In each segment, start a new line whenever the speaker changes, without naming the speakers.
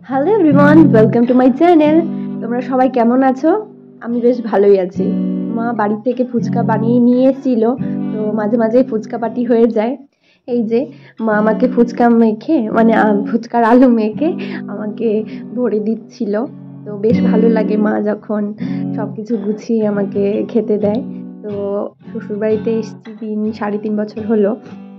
Hello everyone, welcome to my channel. তোমরা সবাই কেমন আছো? আমি বেশ ভালোই আছি। মা বাড়ি থেকে ফুচকা বানিয়ে নিয়ে এসেছিল, তো মাঝে মাঝে ফুচকা পাটি হয়ে যায়। এই যে মা আমাকে ফুচকা মেখে মানে ফুচকার আলু মেখে আমাকে ভরে দিচ্ছিল। তো বেশ ভালো লাগে মা যখন সব কিছু গুছিয়ে আমাকে খেতে দেয়। তো শ্বশুরবাড়িতে এসেছি 3-3.5 বছর হলো।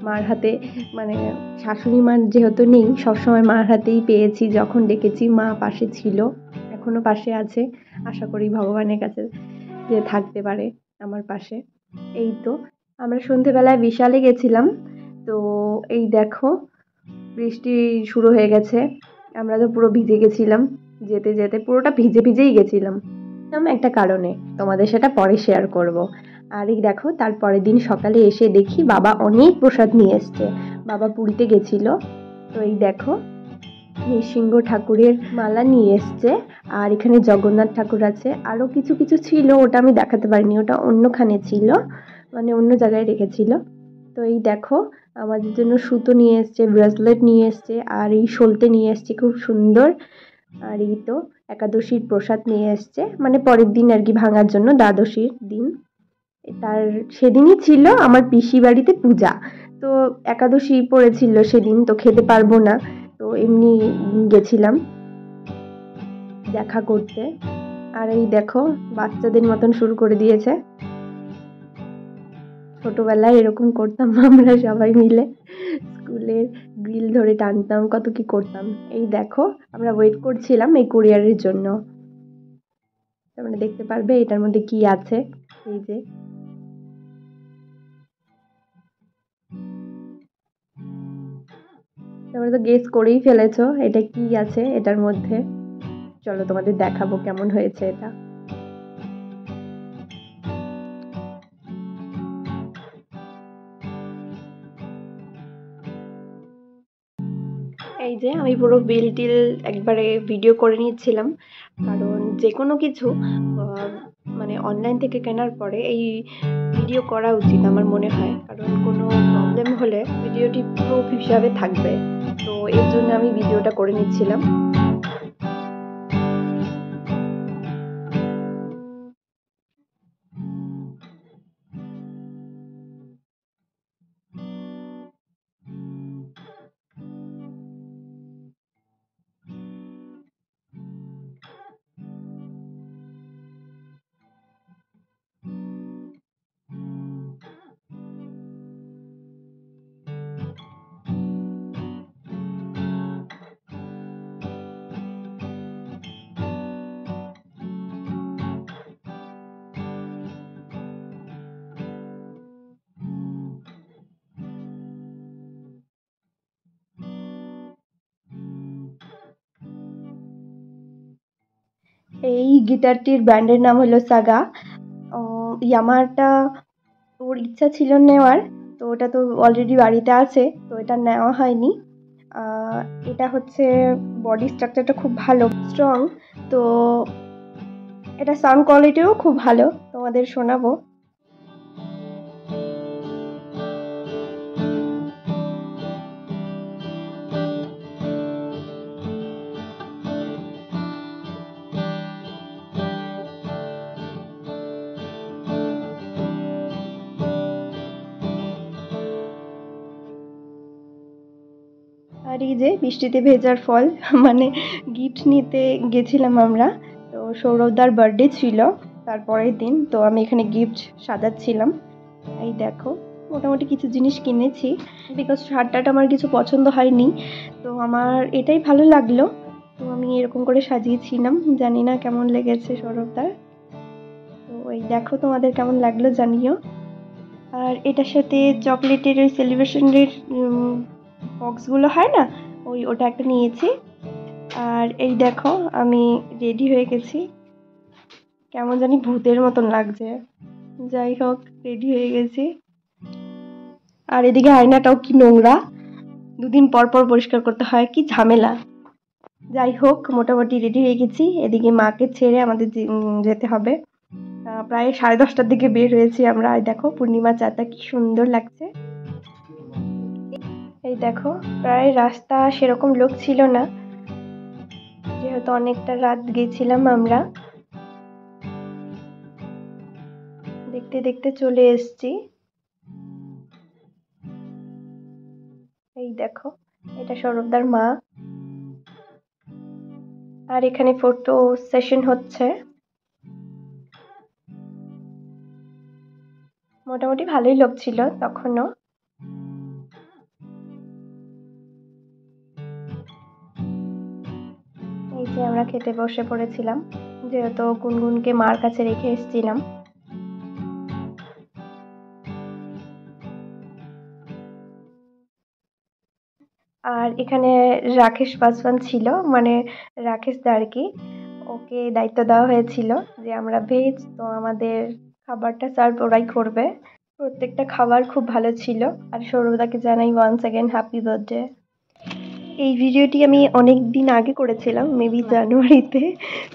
মার হাতে মানে শাশুড়ি মার যেহেতু নেই, সবসময় মার হাতেই পেয়েছি। যখন ডেকেছি মা পাশে ছিল, এখনো পাশে আছে। আশা করি ভগবানের কাছে যে থাকতে পারে আমার পাশে। এই তো আমরা সন্ধেবেলায় বিশালে গেছিলাম। তো এই দেখো বৃষ্টি শুরু হয়ে গেছে। আমরা তো পুরো ভিজে গেছিলাম, যেতে যেতে পুরোটা ভিজে ভিজেই গেছিলাম একটা কারণে। তোমাদের সেটা পরে শেয়ার করব। আর এই দেখো তার পরের দিন সকালে এসে দেখি বাবা অনেক প্রসাদ নিয়ে এসছে। বাবা পুরীতে গেছিল। তো এই দেখো নৃসিংহ ঠাকুরের মালা নিয়ে এসছে। আর এখানে জগন্নাথ ঠাকুর আছে, আরো কিছু কিছু ছিল, ওটা আমি দেখাতে পারিনি, ওটা অন্যখানে ছিল, মানে অন্য জায়গায় রেখেছিল। তো এই দেখো আমাদের জন্য সুতো নিয়ে এসছে, ব্রেসলেট নিয়ে এসছে, আর এই সলতে নিয়ে এসছে খুব সুন্দর। আর এই তো একাদশীর প্রসাদ নিয়ে এসছে, মানে পরের দিন আর কি, ভাঙার জন্য, দ্বাদশীর দিন। তার সেদিনই ছিল আমার পিসি বাড়িতে পূজা। তো একাদশী পড়েছিল সেদিন, তো খেতে পারবো না, তো এমনি গেছিলাম দেখা করতে। আর এই দেখো বাচ্চাদের মতন শুরু করে দিয়েছে। ছোটবেলায় এরকম করতাম আমরা সবাই মিলে, স্কুলের গ্রিল ধরে টানতাম, কত কি করতাম। এই দেখো আমরা ওয়েট করছিলাম এই কুরিয়ারের জন্য। তোমরা দেখতে পারবে এটার মধ্যে কি আছে। এই যে তোমরা তো গেস করেই ফেলেছো এটা কি আছে এটার মধ্যে। চলো তোমাদের দেখাবো কেমন হয়েছে এটা। এই যে আমি পুরো বিল টিল একবারে ভিডিও করে নিচ্ছিলাম, কারণ যে কোনো কিছু মানে অনলাইন থেকে কেনার পরে এই ভিডিও করা উচিত আমার মনে হয়, কারণ কোনো প্রবলেম হলে ভিডিওটি প্রুফ হিসাবে থাকবে। তো এর জন্য আমি ভিডিওটা করে নিচ্ছিলাম। এই গিটারটির ব্র্যান্ডের নাম হলো সাগা। ইয়ামাহাটা ওর ইচ্ছা ছিল নেওয়ার, তো ওটা তো অলরেডি বাড়িতে আছে, তো এটা নেওয়া হয়নি। এটা হচ্ছে বডি স্ট্রাকচারটা খুব ভালো, স্ট্রং। তো এটা সাউন্ড কোয়ালিটিও খুব ভালো, তোমাদের শোনাবো। আর এই যে বৃষ্টিতে ভেজার ফল মানে গিফট নিতে গেছিলাম আমরা। তো সৌরভদার বার্থডে ছিল তারপরের দিন, তো আমি এখানে গিফট সাজাচ্ছিলাম। এই দেখো মোটামুটি কিছু জিনিস কিনেছি, বিকজ শার্টটা আমার কিছু পছন্দ হয়নি, তো আমার এটাই ভালো লাগলো, তো আমি এরকম করে সাজিয়েছিলাম। জানি না কেমন লেগেছে সৌরভদার। তো এই দেখো তোমাদের কেমন লাগলো জানিও। আর এটার সাথে চকলেটের ওই সেলিব্রেশনের বক্সগুলো হয় না, ওটা একটা নিয়েছি। আর এই দেখো আমি রেডি হয়ে গেছি, কেমন জানি ভূতের মতন লাগছে। যাই হোক রেডি হয়ে গেছি। আর এদিকে আয়নাটাও কি নোংরা, দুদিন পর পর পরিষ্কার করতে হয়, কি ঝামেলা। যাই হোক মোটামুটি রেডি হয়ে গেছি। এদিকে মাকে ছেড়ে আমাদের যেতে হবে। প্রায় 10:30টার দিকে বের হয়েছি আমরা। আর দেখো পূর্ণিমা চাঁদটা কি সুন্দর লাগছে। এই দেখো প্রায় রাস্তা সেরকম লোক ছিল না, যেহেতু অনেকটা রাত গেছিলাম আমরা, দেখতে দেখতে চলে এসেছি। এই দেখো, এটা সৌরভদার মা। আর এখানে ফটো সেশন হচ্ছে। মোটামুটি ভালোই লোক ছিল তখনও। এই যে আমরা খেতে বসে পড়েছিলাম, যেহেতু গুনগুনকে মার কাছে রেখে এসেছিলাম। আর এখানে রাকেশ পাসওয়ান ছিল, মানে রাকেশ দা আর কি। ওকে দায়িত্ব দেওয়া হয়েছিল যে আমরা ভেজ, তো আমাদের খাবারটা সার্ভ ওরাই করবে। প্রত্যেকটা খাবার খুব ভালো ছিল। আর সৌরভদাকে জানাই ওয়ান্স অ্যাগেন হ্যাপি বার্থডে। এই ভিডিওটি আমি অনেক দিন আগে করেছিলাম, মেবি জানুয়ারিতে।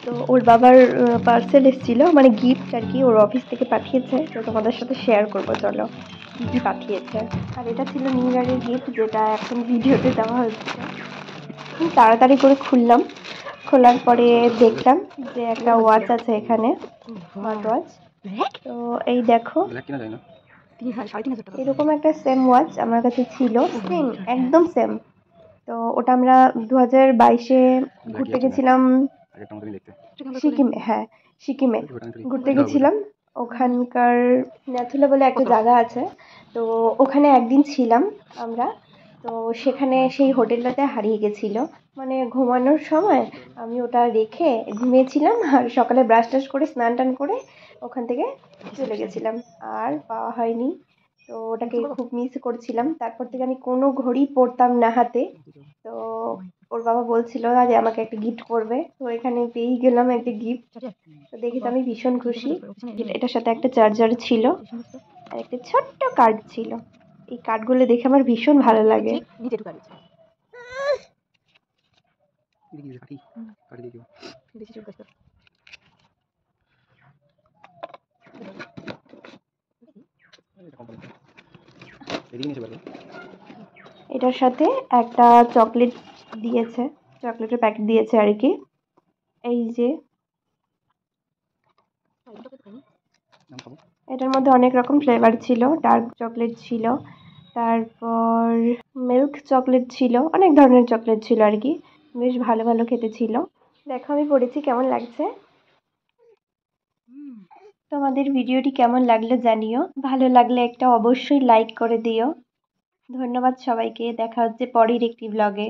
তো ওর বাবার পার্সেল এসেছিল, মানে গিফট আর কি, ওর অফিস থেকে পাঠিয়েছে। তো তোমাদের সাথে শেয়ার করবো, চলো কি কি পাঠিয়েছে। আর এটা ছিল নিউ ইয়ারের গিফট, যেটা এখন ভিডিওতে দেওয়া হচ্ছে। তাড়াতাড়ি করে খুললাম, খোলার পরে দেখলাম যে একটা ওয়াচ আছে এখানে, স্মার্ট ওয়াচ। তো এই দেখো, এরকম একটা সেম ওয়াচ আমার কাছে ছিল, সেম একদম সেম। তো ওটা আমরা 2022-এ ঘুরতে গেছিলাম সিকিমে। হ্যাঁ, সিকিমে ঘুরতে গেছিলাম। ওখানকার ন্যাথুলা বলে একটা জায়গা আছে, তো ওখানে একদিন ছিলাম আমরা। তো সেখানে সেই হোটেলটাতে হারিয়ে গেছিল, মানে ঘুমানোর সময় আমি ওটা রেখে ঘুমিয়েছিলাম। আর সকালে ব্রাশ টাশ করে স্নান টান করে ওখান থেকে চলে গেছিলাম, আর পাওয়া হয়নি। তো ওটাকে খুব মিস করছিলাম। তারপর থেকে আমি কোনো ঘড়ি পরতাম না হাতে। তো ওর বাবা বলছিল যে আমাকে একটা গিফট করবে, তো এখানে পেয়েই গেলাম একটা গিফট। তো দেখে তো আমি ভীষণ খুশি। এটার সাথে একটা চার্জার ছিল আর একটা ছোট্ট কার্ড ছিল। এই কার্ডগুলো দেখে আমার ভীষণ ভালো লাগে। এটার সাথে একটা চকলেট দিয়েছে, চকলেটের প্যাকেট দিয়েছে আর কি। এই যে এটার মধ্যে অনেক রকম ফ্লেভার ছিল, ডার্ক চকলেট ছিল, তারপর মিল্ক চকলেট ছিল, অনেক ধরনের চকলেট ছিল আর কি। বেশ ভালো ভালো খেতে ছিল। দেখো আমি পড়েছি, কেমন লাগছে। তোমাদের ভিডিওটি কেমন লাগলো জানিও, ভালো লাগলে একটা অবশ্যই লাইক করে দিও। ধন্যবাদ সবাইকে, দেখা হচ্ছে পরের একটি ব্লগে।